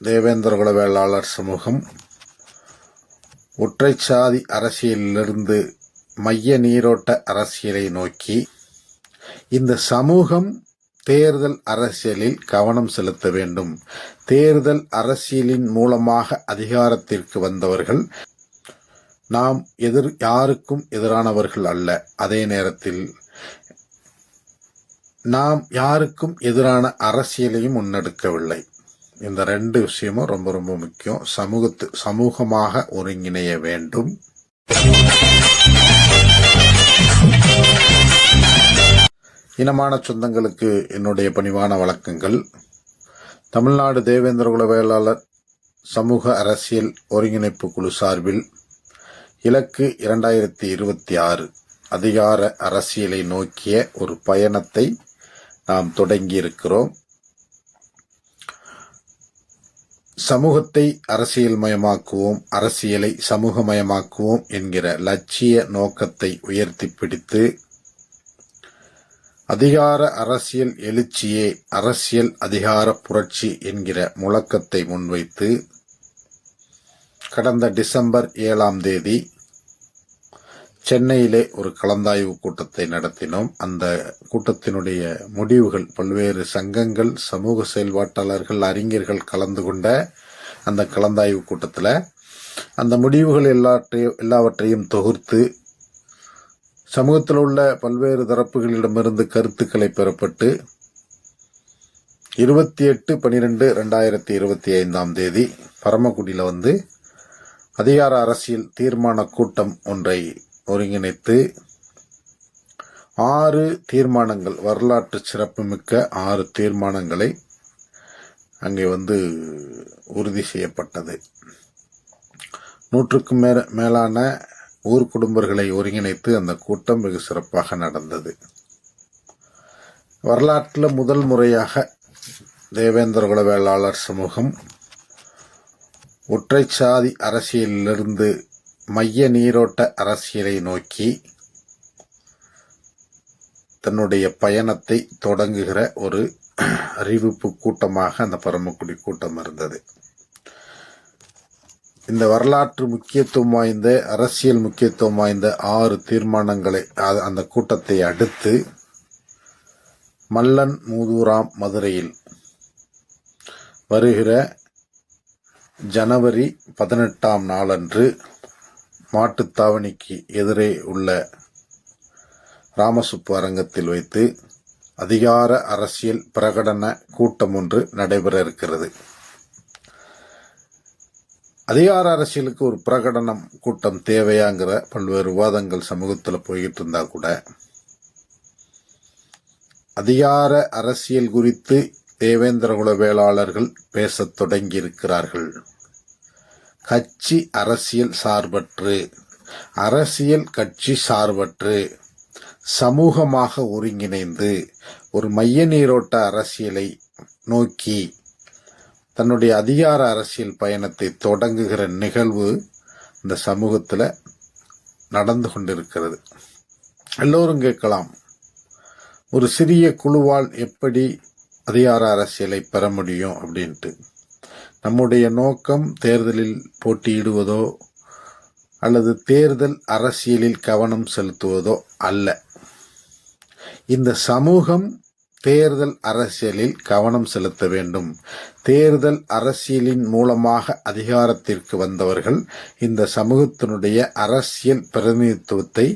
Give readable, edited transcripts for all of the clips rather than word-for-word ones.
தேவேந்திரகுல வேளாளர் சமூகம் ஒற்றைச்சாதி அரசியலிலிருந்து மைய நீரோட்ட அரசியலை நோக்கி இந்த சமூகம் தேர்தல் அரசியலில் கவனம் செலுத்த வேண்டும். தேர்தல் அரசியலின் மூலமாக அதிகாரத்திற்கு வந்தவர்கள் நாம் யாருக்கும் எதிரானவர்கள் அல்ல. அதே நேரத்தில் நாம் யாருக்கும் எதிரான அரசியலையும் முன்னெடுக்கவில்லை. இந்த ரெண்டு விஷயமும் ரொம்ப ரொம்ப முக்கியம். சமூகமாக ஒருங்கிணைய வேண்டும். இனமான சொந்தங்களுக்கு என்னுடைய பணிவான வணக்கங்கள். தமிழ்நாடு தேவேந்திரகுல வேளாளர் சமூக அரசியல் ஒருங்கிணைப்பு குழு சார்பில் இலக்கு 2026 அதிகார அரசியலை நோக்கிய ஒரு பயணத்தை நாம் தொடங்கியிருக்கிறோம். சமூகத்தை அரசியல் மயமாக்குவோம், அரசியலை சமூகமயமாக்குவோம் என்கிற லட்சிய நோக்கத்தை உயர்த்தி பிடித்து அதிகார அரசியல் எழுச்சியே அரசியல் அதிகார புரட்சி என்கிற முழக்கத்தை முன்வைத்து கடந்த டிசம்பர் 7ஆம் தேதி சென்னையிலே ஒரு கலந்தாய்வு கூட்டத்தை நடத்தினோம். அந்த கூட்டத்தினுடைய முடிவுகள் பல்வேறு சங்கங்கள், சமூக செயல்பாட்டாளர்கள், அறிஞர்கள் கலந்து கொண்ட அந்த கலந்தாய்வு கூட்டத்தில் அந்த முடிவுகள் எல்லாவற்றையும் தொகுத்து சமூகத்தில் உள்ள பல்வேறு தரப்புகளிடமிருந்து கருத்துக்களை பெறப்பட்டு 28/12/2025 தேதி பரமக்குடியில் அதிகார அரசியல் தீர்மான கூட்டம் ஒன்றை ஒருங்கிணைத்து 6 தீர்மானங்கள், வரலாற்று சிறப்புமிக்க 6 தீர்மானங்களை அங்கே உறுதி செய்யப்பட்டது. 100க்கும் மேலான ஊர் குடும்பங்களை ஒருங்கிணைத்து அந்த கூட்டம் வெகு சிறப்பாக நடந்தது. வரலாற்றில் முதல் முறையாக தேவேந்திரகுல வேளாளர் சமூகம் ஒற்றைச்சாதி அரசியலிலிருந்து மைய நீரோட்ட அரசியலை நோக்கி தன்னுடைய பயணத்தை தொடங்குகிற ஒரு அறிவிப்பு கூட்டமாக அந்த பரமக்குடி கூட்டம் இருந்தது. இந்த வரலாற்று முக்கியத்துவம் வாய்ந்த, அரசியல் முக்கியத்துவம் வாய்ந்த 6 தீர்மானங்களை அந்த கூட்டத்தை அடுத்து மல்லன் மூதூராம் மதுரையில் வருகிற ஜனவரி 18ஆம் நாளன்று மாட்டுத்தாவணிக்கு எதிரே உள்ள ராமசுப்பு அரங்கத்தில் வைத்து அதிகார அரசியல் பிரகடன கூட்டம் ஒன்று நடைபெற இருக்கிறது. அதிகார அரசியலுக்கு ஒரு பிரகடனம் கூட்டம் தேவையாங்கிற பல்வேறு விவாதங்கள் சமூகத்தில் போய்கிட்டு இருந்தா கூட அதிகார அரசியல் குறித்து தேவேந்திரகுல வேளாளர்கள் பேசத் தொடங்கி இருக்கிறார்கள். கட்சி அரசியல் சார்பற்று, அரசியல் கட்சி சார்பற்று சமூகமாக ஒருங்கிணைந்து ஒரு மைய நீரோட்ட அரசியலை நோக்கி தன்னுடைய அதிகார அரசியல் பயணத்தை தொடங்குகிற நிகழ்வு இந்த சமூகத்தில் நடந்து கொண்டிருக்கிறது. எல்லோரும் கேட்கலாம், ஒரு சிறிய குழுவால் எப்படி அதிகார அரசியலை பெற முடியும் அப்படின்ட்டு. நம்முடைய நோக்கம் தேர்தலில் போட்டியிடுவதோ அல்லது தேர்தல் அரசியலில் கவனம் செலுத்துவதோ அல்ல. இந்த சமூகம் தேர்தல் அரசியலில் கவனம் செலுத்த வேண்டும். தேர்தல் அரசியலின் மூலமாக அதிகாரத்திற்கு வந்தவர்கள் இந்த சமூகத்தினுடைய அரசியல் பிரதிநிதித்துவத்தை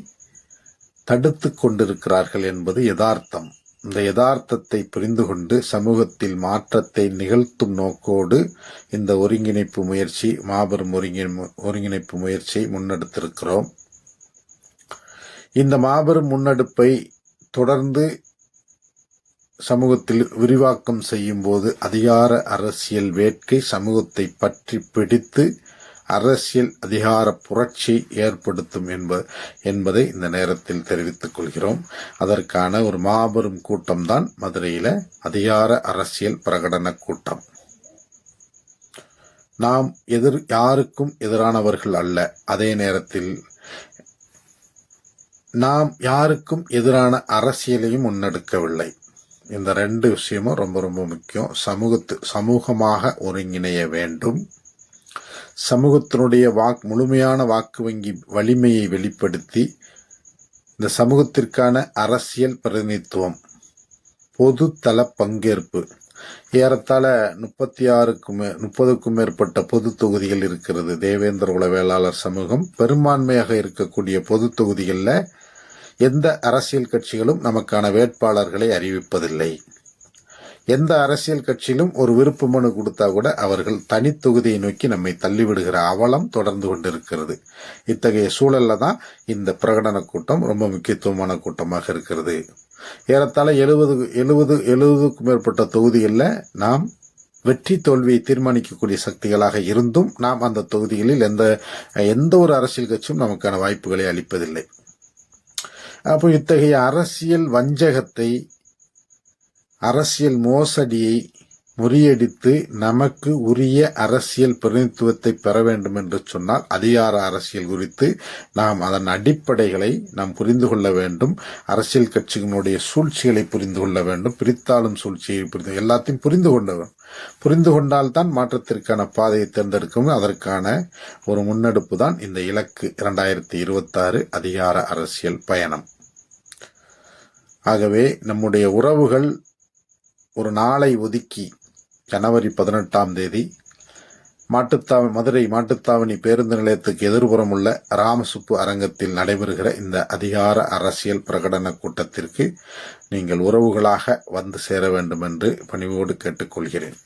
தடுத்து கொண்டிருக்கிறார்கள் என்பது யதார்த்தம். இந்த யதார்த்தத்தை புரிந்து கொண்டு சமூகத்தில் மாற்றத்தை நிகழ்த்தும் நோக்கோடு இந்த ஒருங்கிணைப்பு முயற்சி, மாபெரும் ஒருங்கிணைப்பு முயற்சியை முன்னெடுத்திருக்கிறோம். இந்த மாபெரும் முன்னெடுப்பை தொடர்ந்து சமூகத்தில் விரிவாக்கம் செய்யும் போது அதிகார அரசியல் வேட்கை சமூகத்தை பற்றி பிடித்து அரசியல் அதிகார புரட்சி ஏற்படுத்தும் என்பதை இந்த நேரத்தில் தெரிவித்துக் கொள்கிறோம். அதற்கான ஒரு மாபெரும் கூட்டம்தான் மதுரையில அதிகார அரசியல் பிரகடன கூட்டம். நாம் யாருக்கும் எதிரானவர்கள் அல்ல. அதே நேரத்தில் நாம் யாருக்கும் எதிரான அரசியலையும் முன்னெடுக்கவில்லை. இந்த 2 விஷயமும் ரொம்ப ரொம்ப முக்கியம். சமூகமாக ஒருங்கிணைய வேண்டும். சமூகத்தினுடைய முழுமையான வாக்கு வங்கி வலிமையை வெளிப்படுத்தி இந்த சமூகத்திற்கான அரசியல் பிரதிநிதித்துவம், பொது தள பங்கேற்பு, ஏறத்தாழ 30க்கும் மேற்பட்ட பொது தொகுதிகள் இருக்கிறது. தேவேந்திர குல வேளாளர் சமூகம் பெரும்பான்மையாக இருக்கக்கூடிய பொது தொகுதிகளில் எந்த அரசியல் கட்சிகளும் நமக்கான வேட்பாளர்களை அறிவிப்பதில்லை. எந்த அரசியல் கட்சியிலும் ஒரு விருப்ப மனு கொடுத்தா கூட அவர்கள் தனி தொகுதியை நோக்கி நம்மை தள்ளிவிடுகிற அவலம் தொடர்ந்து கொண்டிருக்கிறது. இத்தகைய சூழல்ல தான் இந்த பிரகடன கூட்டம் ரொம்ப முக்கியத்துவமான கூட்டமாக இருக்கிறது. ஏறத்தாழ 70க்கும் மேற்பட்ட தொகுதிகளில் நாம் வெற்றி தோல்வியை தீர்மானிக்கக்கூடிய சக்திகளாக இருந்தும் நாம் அந்த தொகுதிகளில் எந்த ஒரு அரசியல் கட்சியும் நமக்கான வாய்ப்புகளை அளிப்பதில்லை. அப்போ இத்தகைய அரசியல் வஞ்சகத்தை, அரசியல் மோசடியை முறியடித்து நமக்கு உரிய அரசியல் பிரதிநிதித்துவத்தை பெற வேண்டும் என்று சொன்னால் அதிகார அரசியல் குறித்து நாம் அதன் அடிப்படைகளை நாம் புரிந்து கொள்ள வேண்டும். அரசியல் கட்சிகளுடைய சூழ்ச்சிகளை புரிந்து கொள்ள வேண்டும். பிரித்தாளும் சூழ்ச்சியை எல்லாத்தையும் புரிந்து கொண்டால்தான் மாற்றத்திற்கான பாதையை தேர்ந்தெடுக்கும். அதற்கான ஒரு முன்னெடுப்பு தான் இந்த இலக்கு 2026 அதிகார அரசியல் பயணம். ஆகவே நம்முடைய உறவுகள் ஒரு நாளை ஒதுக்கி ஜனவரி 18ஆம் தேதி மதுரை மாட்டுத்தாவணி பேருந்து நிலையத்துக்கு எதிர்புறம் உள்ள ராமசுப்பு அரங்கத்தில் நடைபெறுகிற இந்த அதிகார அரசியல் பிரகடன கூட்டத்திற்கு நீங்கள் உறவுகளாக வந்து சேர வேண்டும் என்று பணிவோடு கேட்டுக்கொள்கிறேன்.